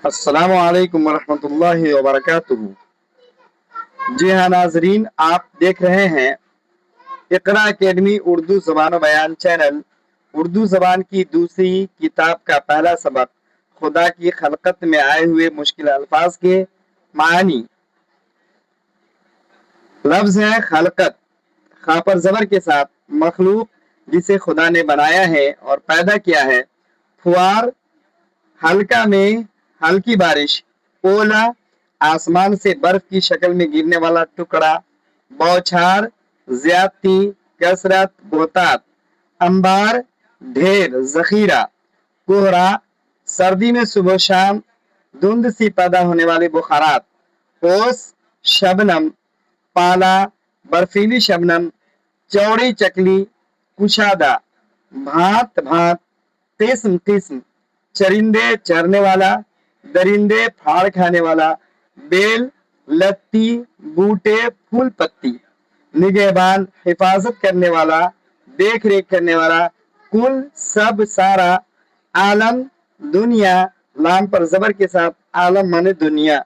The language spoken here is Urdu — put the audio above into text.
السلام علیکم ورحمۃ اللہ وبرکاتہ۔ جی ہاں ناظرین، آپ دیکھ رہے ہیں اقرا اکیڈمی اردو زبان و بیان چینل۔ اردو زبان کی دوسری کتاب کا پہلا سبق، خدا کی خلقت میں آئے ہوئے مشکل الفاظ کے معنی۔ لفظ ہے خلقت، خا پر زبر کے ساتھ، مخلوق جسے خدا نے بنایا ہے اور پیدا کیا ہے۔ فوار، ہلکا میں ہلکی بارش۔ اولا، آسمان سے برف کی شکل میں گرنے والا ٹکڑا۔ بوچھار، زیادتی، کثرت، بہتات۔ انبار، ڈھیر، ذخیرہ۔ کوہرا، سردی میں صبح و شام دھند سی پیدا ہونے والے بخارات۔ اوس، شبنم۔ پالا، برفیلی شبنم۔ چوڑی چکلی، کشادہ۔ بھانت بھانت، قسم قسم۔ چرندے، چرنے والا۔ درندے، پھاڑ کھانے والا۔ بیل، لتی، بوٹے، پھول پتی۔ نگہبان، حفاظت کرنے والا، دیکھ ریکھ کرنے والا۔ کل، سب، سارا۔ عالم، دنیا، لام پر زبر کے ساتھ، عالم مانے دنیا۔